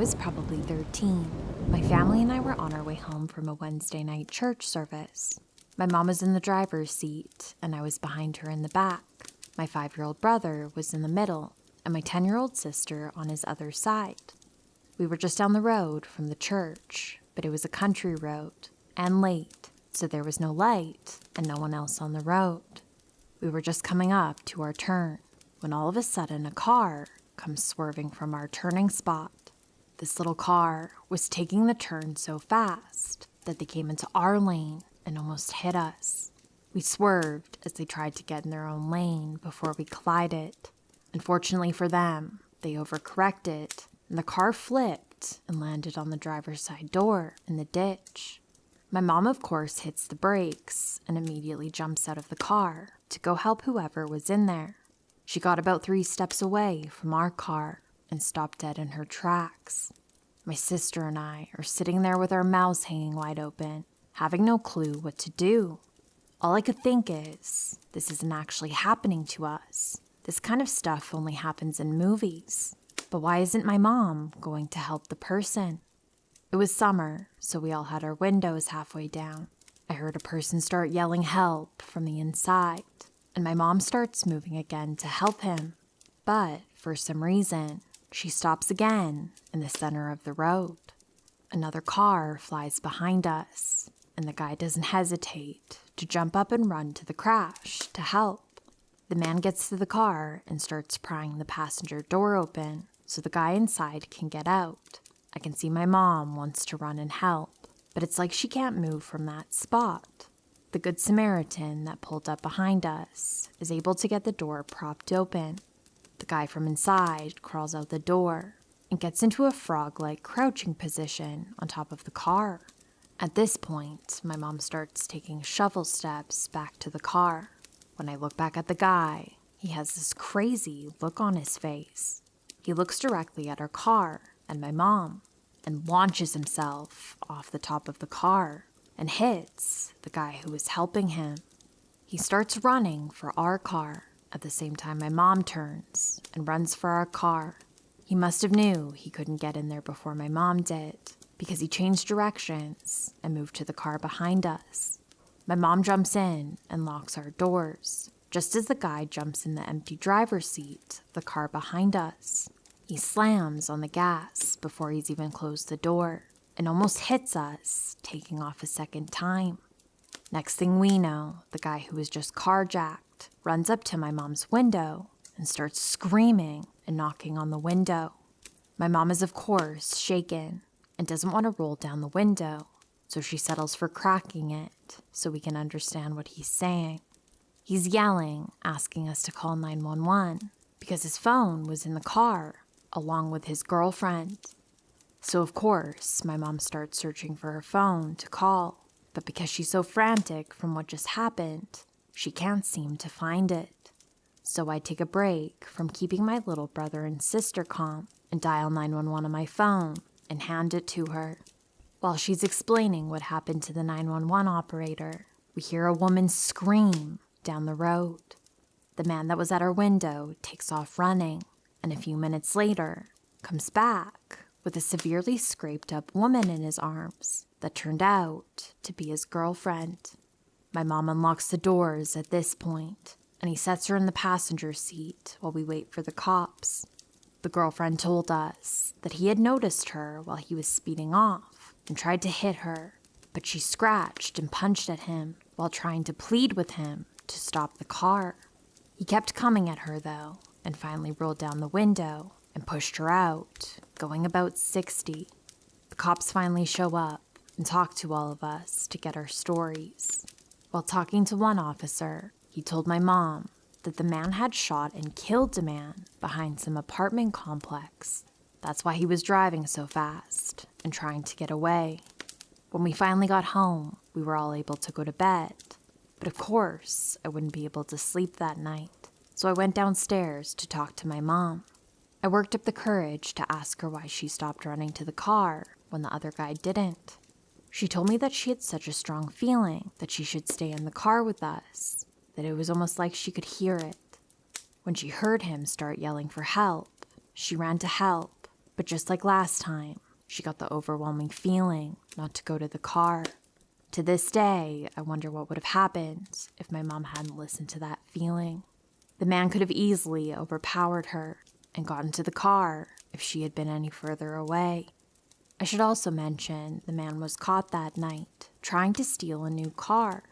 was probably 13. My family and I were on our way home from a Wednesday night church service. My mom was in the driver's seat, and I was behind her in the back. My 5-year-old brother was in the middle, and my 10-year-old sister on his other side. We were just down the road from the church, but it was a country road, and late, so there was no light and no one else on the road. We were just coming up to our turn, when all of a sudden a car comes swerving from our turning spot. This little car was taking the turn so fast that they came into our lane and almost hit us. We swerved as they tried to get in their own lane before we collided. Unfortunately for them, they overcorrected, and the car flipped and landed on the driver's side door in the ditch. My mom, of course, hits the brakes and immediately jumps out of the car to go help whoever was in there. She got about 3 steps away from our car and stopped dead in her tracks. My sister and I are sitting there with our mouths hanging wide open, having no clue what to do. All I could think is, this isn't actually happening to us. This kind of stuff only happens in movies. But why isn't my mom going to help the person? It was summer, so we all had our windows halfway down. I heard a person start yelling help from the inside, and my mom starts moving again to help him. But for some reason, she stops again in the center of the road. Another car flies behind us, and the guy doesn't hesitate to jump up and run to the crash to help. The man gets to the car and starts prying the passenger door open so the guy inside can get out. I can see my mom wants to run and help, but it's like she can't move from that spot. The Good Samaritan that pulled up behind us is able to get the door propped open. The guy from inside crawls out the door and gets into a frog-like crouching position on top of the car. At this point, my mom starts taking shovel steps back to the car. When I look back at the guy, he has this crazy look on his face. He looks directly at our car and my mom and launches himself off the top of the car and hits the guy who was helping him. He starts running for our car at the same time my mom turns and runs for our car. He must have knew he couldn't get in there before my mom did because he changed directions and moved to the car behind us. My mom jumps in and locks our doors, just as the guy jumps in the empty driver's seat of the car behind us. He slams on the gas before he's even closed the door and almost hits us, taking off a second time. Next thing we know, the guy who was just carjacked runs up to my mom's window and starts screaming and knocking on the window. My mom is, of course, shaken and doesn't want to roll down the window, so she settles for cracking it so we can understand what he's saying. He's yelling, asking us to call 911 because his phone was in the car along with his girlfriend. So, of course, my mom starts searching for her phone to call, but because she's so frantic from what just happened, she can't seem to find it. So I take a break from keeping my little brother and sister calm and dial 911 on my phone and hand it to her. While she's explaining what happened to the 911 operator, we hear a woman scream down the road. The man that was at our window takes off running, and a few minutes later comes back with a severely scraped up woman in his arms that turned out to be his girlfriend. My mom unlocks the doors at this point, and he sets her in the passenger seat while we wait for the cops. The girlfriend told us that he had noticed her while he was speeding off and tried to hit her, but she scratched and punched at him while trying to plead with him to stop the car. He kept coming at her, though, and finally rolled down the window and pushed her out, going about 60. The cops finally show up and talk to all of us to get our stories. While talking to one officer, he told my mom that the man had shot and killed a man behind some apartment complex. That's why he was driving so fast and trying to get away. When we finally got home, we were all able to go to bed. But of course, I wouldn't be able to sleep that night, so I went downstairs to talk to my mom. I worked up the courage to ask her why she stopped running to the car when the other guy didn't. She told me that she had such a strong feeling that she should stay in the car with us, that it was almost like she could hear it. When she heard him start yelling for help, she ran to help, But just like last time, she got the overwhelming feeling not to go to the car. To this day, I wonder what would have happened if my mom hadn't listened to that feeling. The man could have easily overpowered her and gotten to the car if she had been any further away. I should also mention the man was caught that night trying to steal a new car.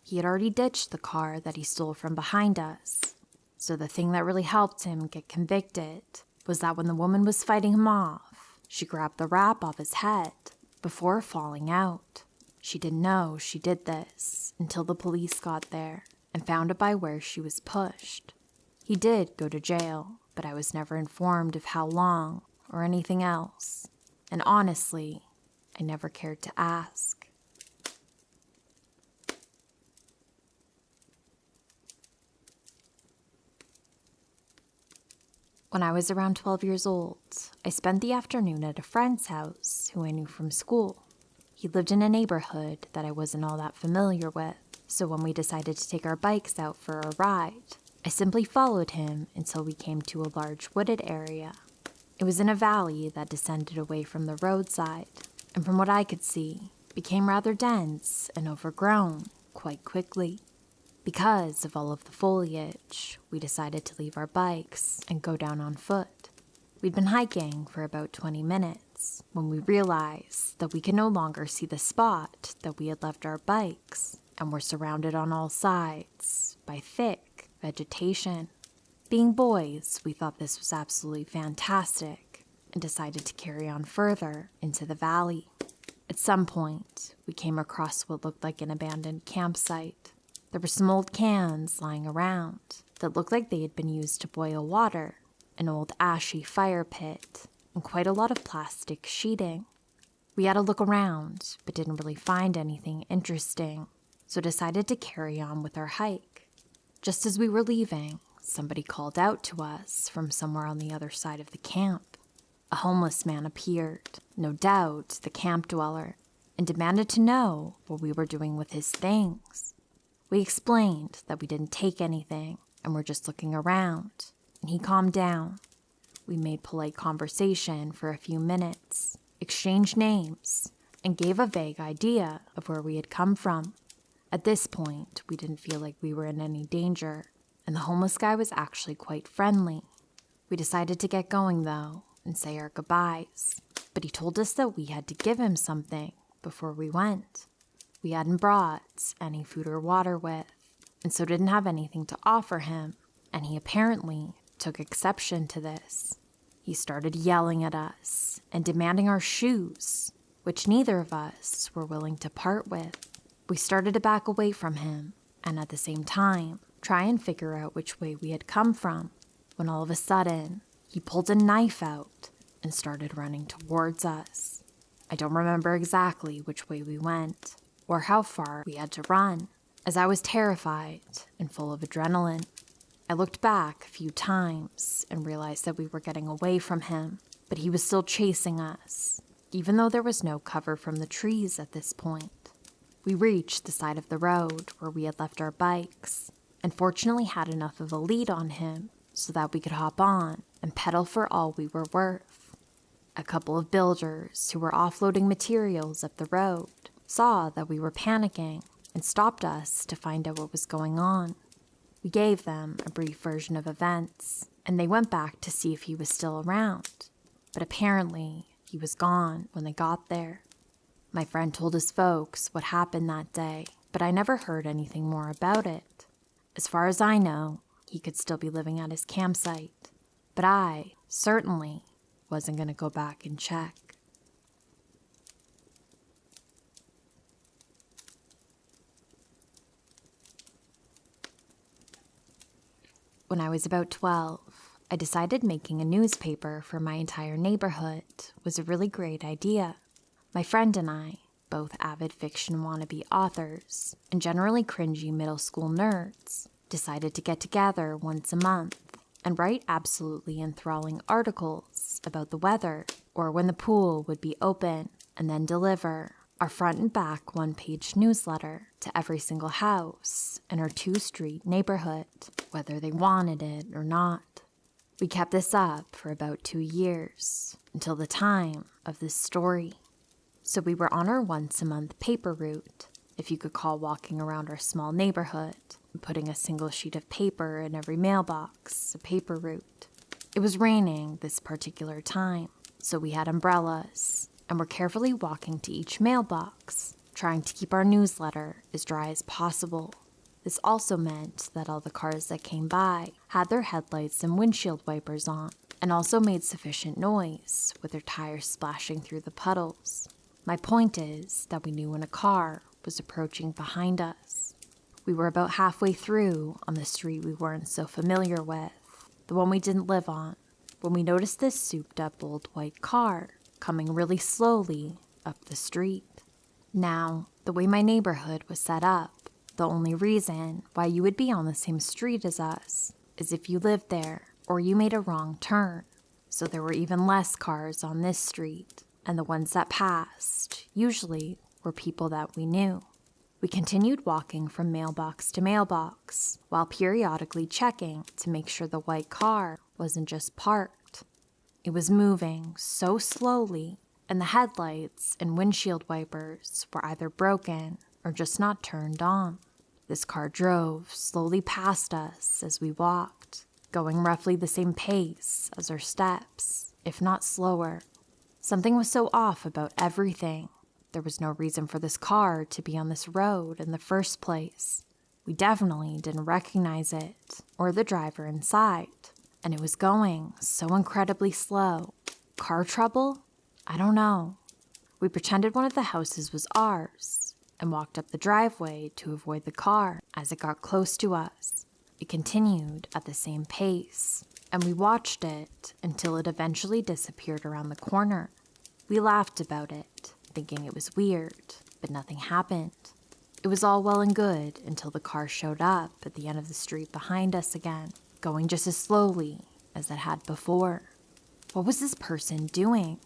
He had already ditched the car that he stole from behind us. So the thing that really helped him get convicted was that when the woman was fighting him off, she grabbed the wrap off his head before falling out. She didn't know she did this until the police got there and found it by where she was pushed. He did go to jail, but I was never informed of how long or anything else. And honestly, I never cared to ask. When I was around 12 years old, I spent the afternoon at a friend's house who I knew from school. He lived in a neighborhood that I wasn't all that familiar with, so when we decided to take our bikes out for a ride, I simply followed him until we came to a large wooded area. It was in a valley that descended away from the roadside, and from what I could see, became rather dense and overgrown quite quickly. Because of all of the foliage, we decided to leave our bikes and go down on foot. We'd been hiking for about 20 minutes when we realized that we could no longer see the spot that we had left our bikes and were surrounded on all sides by thick vegetation. Being boys, we thought this was absolutely fantastic and decided to carry on further into the valley. At some point, we came across what looked like an abandoned campsite. There were some old cans lying around that looked like they had been used to boil water, an old ashy fire pit, and quite a lot of plastic sheeting. We had a look around, but didn't really find anything interesting, so decided to carry on with our hike. Just as we were leaving, somebody called out to us from somewhere on the other side of the camp. A homeless man appeared, no doubt the camp dweller, and demanded to know what we were doing with his things. We explained that we didn't take anything and were just looking around, and he calmed down. We made polite conversation for a few minutes, exchanged names, and gave a vague idea of where we had come from. At this point, we didn't feel like we were in any danger, and the homeless guy was actually quite friendly. We decided to get going, though, and say our goodbyes, but he told us that we had to give him something before we went. We hadn't brought any food or water with, and so didn't have anything to offer him, and he apparently took exception to this. He started yelling at us and demanding our shoes, which neither of us were willing to part with. We started to back away from him, and at the same time, try and figure out which way we had come from, when all of a sudden, he pulled a knife out and started running towards us. I don't remember exactly which way we went, or how far we had to run, as I was terrified and full of adrenaline. I looked back a few times and realized that we were getting away from him, but he was still chasing us, even though there was no cover from the trees at this point. We reached the side of the road where we had left our bikes, and fortunately had enough of a lead on him so that we could hop on and pedal for all we were worth. A couple of builders who were offloading materials up the road saw that we were panicking and stopped us to find out what was going on. We gave them a brief version of events, and they went back to see if he was still around, but apparently he was gone when they got there. My friend told his folks what happened that day, but I never heard anything more about it. As far as I know, he could still be living at his campsite, but I certainly wasn't going to go back and check. When I was about 12, I decided making a newspaper for my entire neighborhood was a really great idea. My friend and I, both avid fiction wannabe authors and generally cringy middle school nerds, decided to get together once a month and write absolutely enthralling articles about the weather or when the pool would be open, and then deliver our front and back one-page newsletter to every single house in our two-street neighborhood, whether they wanted it or not. We kept this up for about 2 years, until the time of this story. So we were on our once-a-month paper route, if you could call walking around our small neighborhood and putting a single sheet of paper in every mailbox a paper route. It was raining this particular time, so we had umbrellas and were carefully walking to each mailbox, trying to keep our newsletter as dry as possible. This also meant that all the cars that came by had their headlights and windshield wipers on, and also made sufficient noise with their tires splashing through the puddles. My point is that we knew when a car was approaching behind us. We were about halfway through on the street we weren't so familiar with, the one we didn't live on, when we noticed this souped-up old white car coming really slowly up the street. Now, the way my neighborhood was set up, the only reason why you would be on the same street as us is if you lived there or you made a wrong turn. So there were even less cars on this street, and the ones that passed usually were people that we knew. We continued walking from mailbox to mailbox while periodically checking to make sure the white car wasn't just parked. It was moving so slowly, and the headlights and windshield wipers were either broken or just not turned on. This car drove slowly past us as we walked, going roughly the same pace as our steps, if not slower. Something was so off about everything. There was no reason for this car to be on this road in the first place. We definitely didn't recognize it or the driver inside, and it was going so incredibly slow. Car trouble? I don't know. We pretended one of the houses was ours and walked up the driveway to avoid the car as it got close to us. It continued at the same pace, and we watched it until it eventually disappeared around the corner. We laughed about it, thinking it was weird, but nothing happened. It was all well and good until the car showed up at the end of the street behind us again, going just as slowly as it had before. What was this person doing?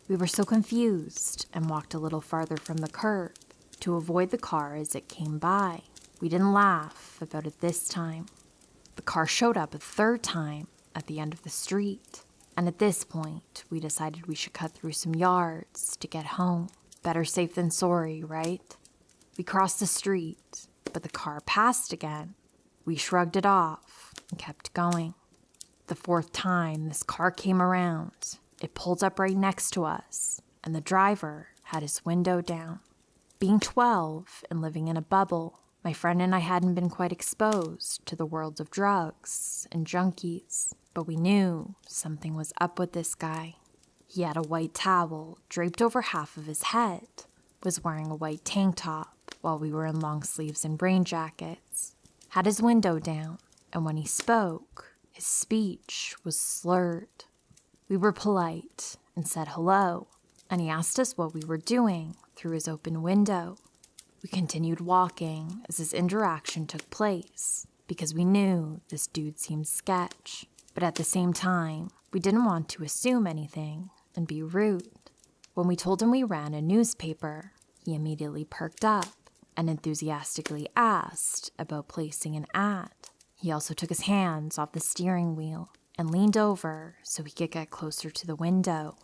We were so confused and walked a little farther from the curb to avoid the car as it came by. We didn't laugh about it this time. The car showed up a third time at the end of the street, and at this point, we decided we should cut through some yards to get home. Better safe than sorry, right? We crossed the street, but the car passed again. We shrugged it off and kept going. The fourth time this car came around, it pulled up right next to us, and the driver had his window down. Being 12 and living in a bubble, my friend and I hadn't been quite exposed to the world of drugs and junkies, but we knew something was up with this guy. He had a white towel draped over half of his head, was wearing a white tank top while we were in long sleeves and rain jackets, had his window down, and when he spoke, his speech was slurred. We were polite and said hello, and he asked us what we were doing through his open window. We continued walking as this interaction took place because we knew this dude seemed sketch, but at the same time, we didn't want to assume anything and be rude. When we told him we ran a newspaper, he immediately perked up and enthusiastically asked about placing an ad. He also took his hands off the steering wheel and leaned over so he could get closer to the window.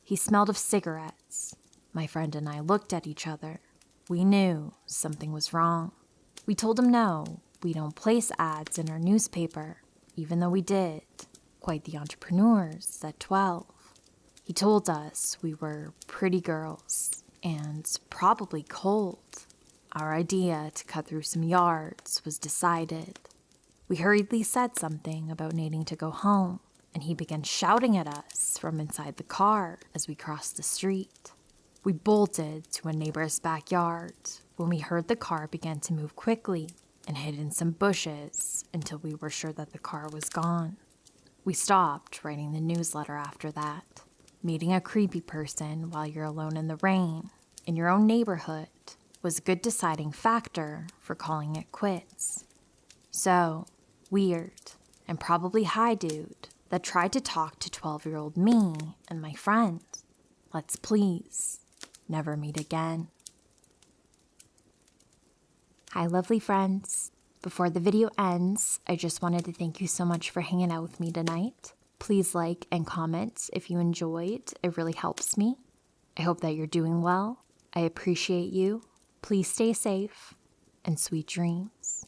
He smelled of cigarettes. My friend and I looked at each other. We knew something was wrong. We told him no, we don't place ads in our newspaper, even though we did. Quite the entrepreneurs at 12. He told us we were pretty girls and probably cold. Our idea to cut through some yards was decided. We hurriedly said something about needing to go home, and he began shouting at us from inside the car as we crossed the street. We bolted to a neighbor's backyard when we heard the car begin to move quickly and hid in some bushes until we were sure that the car was gone. We stopped writing the newsletter after that. Meeting a creepy person while you're alone in the rain in your own neighborhood was a good deciding factor for calling it quits. So, weird and probably high dude that tried to talk to 12-year-old me and my friend. Let's please never meet again. Hi, lovely friends. Before the video ends, I just wanted to thank you so much for hanging out with me tonight. Please like and comment if you enjoyed. It really helps me. I hope that you're doing well. I appreciate you. Please stay safe and sweet dreams.